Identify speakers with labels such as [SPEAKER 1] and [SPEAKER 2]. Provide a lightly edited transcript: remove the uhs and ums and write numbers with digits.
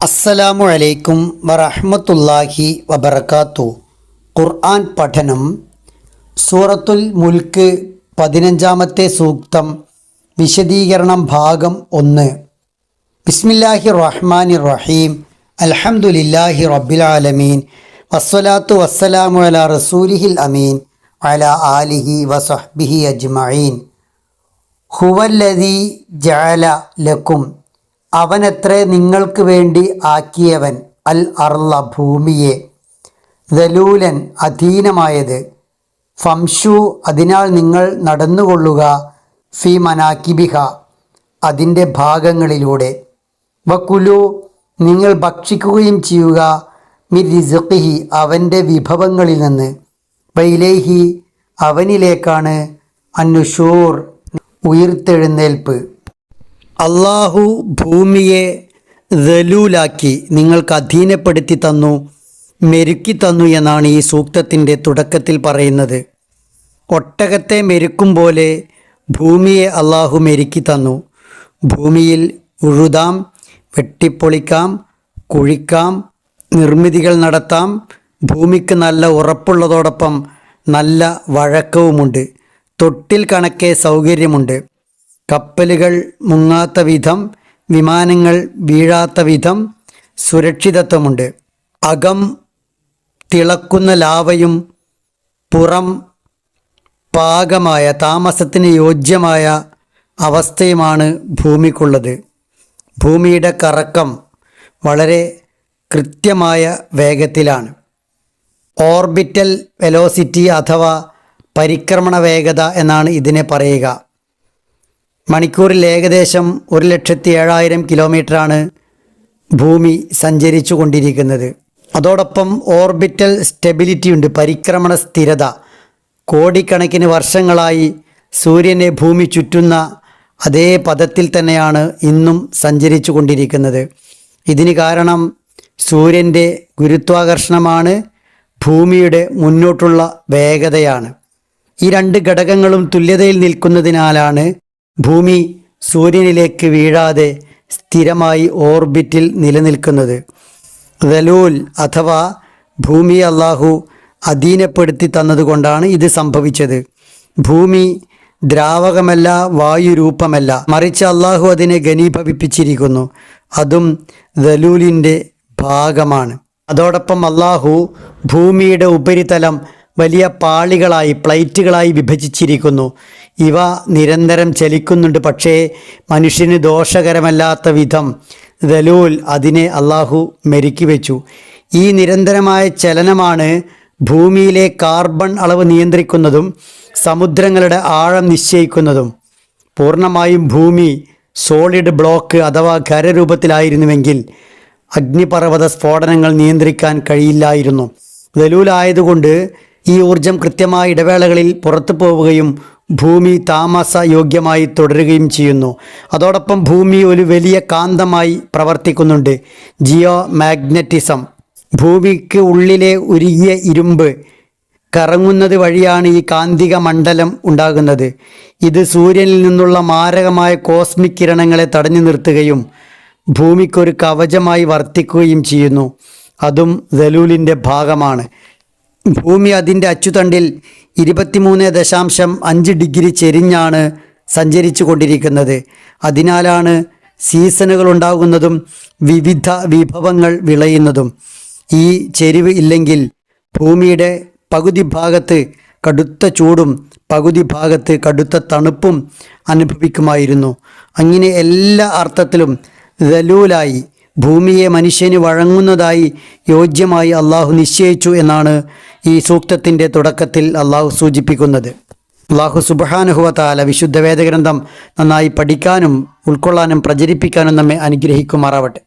[SPEAKER 1] അസ്സലാമു അലൈക്കും വറഹ്മത്തുള്ളാഹി വബറകാത്തു. ഖുർആൻ പഠനം. സൂറത്തുൽ മുൽക്ക് 15-ാമത്തെ സൂക്തം വിശദീകരണം ഭാഗം 1. ബിസ്മില്ലാഹിർ റഹ്മാനിർ റഹീം. അൽഹംദുലില്ലാഹി റബ്ബിൽ ആലമീൻ വസ്സലാത്തു വസ്സലാമു അലാ റസൂലിഹിൽ അമീൻ വഅലാ ആലിഹി വസഹ്ബിഹി അജ്മഈൻ. ഹുവല്ലദീ ജഅല ലക്കും, അവനത്രേ നിങ്ങൾക്ക് വേണ്ടി ആക്കിയവൻ, അൽ അർള ഭൂമിയെ, ദലൂലൻ അധീനമായത്, ഫംഷു അതിനാൽ നിങ്ങൾ നടന്നുകൊള്ളുക, ഫി മനാക്കിബിഹ അതിൻ്റെ ഭാഗങ്ങളിലൂടെ, വകുലു നിങ്ങൾ ഭക്ഷിക്കുകയും ചെയ്യുക, മിർ റിസ്ഖിഹി അവൻ്റെ വിഭവങ്ങളിൽ നിന്ന്, വഇലൈഹി അവനിലേക്കാണ്, അന്നുഷൂർ ഉയിർത്തെഴുന്നേൽപ്പ്. അള്ളാഹു ഭൂമിയെ ദലൂലാക്കി നിങ്ങൾക്ക് അധീനപ്പെടുത്തി തന്നു, മെരുക്കി തന്നു എന്നാണ് ഈ സൂക്തത്തിൻ്റെ തുടക്കത്തിൽ പറയുന്നത്. ഒട്ടകത്തെ മെരുക്കും പോലെ ഭൂമിയെ അള്ളാഹു മെരുക്കി തന്നു. ഭൂമിയിൽ ഉഴുതാം, വെട്ടിപ്പൊളിക്കാം, കുഴിക്കാം, നിർമ്മിതികൾ നടത്താം. ഭൂമിക്ക് നല്ല ഉറപ്പുള്ളതോടൊപ്പം നല്ല വഴക്കവുമുണ്ട്. തൊട്ടിൽ കണക്കെ സൗകര്യമുണ്ട്. കപ്പലുകൾ മുങ്ങാത്ത വിധം, വിമാനങ്ങൾ വീഴാത്ത വിധം സുരക്ഷിതത്വമുണ്ട്. അകം തിളക്കുന്ന ലാവയും പുറം പാകമായ താമസത്തിന് യോജ്യമായ അവസ്ഥയുമാണ് ഭൂമിക്കുള്ളത്. ഭൂമിയുടെ കറക്കം വളരെ കൃത്യമായ വേഗത്തിലാണ്. ഓർബിറ്റൽ വെലോസിറ്റി അഥവാ പരിക്രമണ വേഗത എന്നാണ് ഇതിനെ പറയുക. മണിക്കൂറിൽ ഏകദേശം 1,07,000 കിലോമീറ്ററാണ് ഭൂമി സഞ്ചരിച്ചു കൊണ്ടിരിക്കുന്നത്. അതോടൊപ്പം ഓർബിറ്റൽ സ്റ്റെബിലിറ്റി ഉണ്ട്, പരിക്രമണ സ്ഥിരത. കോടിക്കണക്കിന് വർഷങ്ങളായി സൂര്യനെ ഭൂമി ചുറ്റുന്ന അതേ പദത്തിൽ തന്നെയാണ് ഇന്നും സഞ്ചരിച്ചു കൊണ്ടിരിക്കുന്നത്. ഇതിന് കാരണം സൂര്യൻ്റെ ഗുരുത്വാകർഷണമാണ്, ഭൂമിയുടെ മുന്നോട്ടുള്ള വേഗതയാണ്. ഈ രണ്ട് ഘടകങ്ങളും തുല്യതയിൽ നിൽക്കുന്നതിനാലാണ് ഭൂമി സൂര്യനിലേക്ക് വീഴാതെ സ്ഥിരമായി ഓർബിറ്റിൽ നിലനിൽക്കുന്നത്. ദലൂൽ അഥവാ ഭൂമിയെ അള്ളാഹു അധീനപ്പെടുത്തി തന്നതുകൊണ്ടാണ് ഇത് സംഭവിച്ചത്. ഭൂമി ദ്രാവകമല്ല, വായുരൂപമല്ല, മറിച്ച് അള്ളാഹു അതിനെ ഘനീഭവിപ്പിച്ചിരിക്കുന്നു. അതും ദലൂലിൻ്റെ ഭാഗമാണ്. അതോടൊപ്പം അള്ളാഹു ഭൂമിയുടെ ഉപരിതലം വലിയ പാളികളായി, പ്ലേറ്റുകളായി വിഭജിച്ചിരിക്കുന്നു. ഇവ നിരന്തരം ചലിക്കുന്നുണ്ട്. പക്ഷേ മനുഷ്യന് ദോഷകരമല്ലാത്ത വിധം ദലൂൽ അതിനെ അള്ളാഹു മെരുക്കി വെച്ചു. ഈ നിരന്തരമായ ചലനമാണ് ഭൂമിയിലെ കാർബൺ അളവ് നിയന്ത്രിക്കുന്നതും സമുദ്രങ്ങളുടെ ആഴം നിശ്ചയിക്കുന്നതും. പൂർണ്ണമായും ഭൂമി സോളിഡ് ബ്ലോക്ക് അഥവാ ഖരരൂപത്തിലായിരുന്നുവെങ്കിൽ അഗ്നിപർവ്വത സ്ഫോടനങ്ങൾ നിയന്ത്രിക്കാൻ കഴിയില്ലായിരുന്നു. ദലൂലായതുകൊണ്ട് ഈ ഊർജം കൃത്യമായ ഇടവേളകളിൽ പുറത്തു പോവുകയും ഭൂമി താമസയോഗ്യമായി തുടരുകയും ചെയ്യുന്നു. അതോടൊപ്പം ഭൂമി ഒരു വലിയ കാന്തമായി പ്രവർത്തിക്കുന്നുണ്ട്, ജിയോ മാഗ്നറ്റിസം. ഭൂമിക്ക് ഉള്ളിലെ ഉരുകിയ ഇരുമ്പ് കറങ്ങുന്നത് വഴിയാണ് ഈ കാന്തിക മണ്ഡലം ഉണ്ടാകുന്നത്. ഇത് സൂര്യനിൽ നിന്നുള്ള മാരകമായ കോസ്മിക് കിരണങ്ങളെ തടഞ്ഞു നിർത്തുകയും ഭൂമിക്കൊരു കവചമായി വർത്തിക്കുകയും ചെയ്യുന്നു. അതും ദലൂലിൻ്റെ ഭാഗമാണ്. ഭൂമി അതിൻ്റെ അച്ചുതണ്ടിൽ 23.5 ഡിഗ്രി ചെരിഞ്ഞാണ് സഞ്ചരിച്ചു കൊണ്ടിരിക്കുന്നത്. അതിനാലാണ് സീസണുകൾ ഉണ്ടാകുന്നതും വിവിധ വിഭവങ്ങൾ വിളയുന്നതും. ഈ ചെരിവ് ഇല്ലെങ്കിൽ ഭൂമിയുടെ പകുതി ഭാഗത്ത് കടുത്ത ചൂടും പകുതി ഭാഗത്ത് കടുത്ത തണുപ്പും അനുഭവിക്കുമായിരുന്നു. അങ്ങനെ എല്ലാ അർത്ഥത്തിലും ദലൂലായി ഭൂമിയെ മനുഷ്യന് വഴങ്ങുന്നതായി യോജ്യമായി അള്ളാഹു നിശ്ചയിച്ചു എന്നാണ് ഈ സൂക്തത്തിൻ്റെ തുടക്കത്തിൽ അള്ളാഹു സൂചിപ്പിക്കുന്നത്. അള്ളാഹു സുബ്ഹാനഹു വ തആല വിശുദ്ധ വേദഗ്രന്ഥം നന്നായി പഠിക്കാനും ഉൾക്കൊള്ളാനും പ്രചരിപ്പിക്കാനും നമ്മെ അനുഗ്രഹിക്കുമാറാവട്ടെ.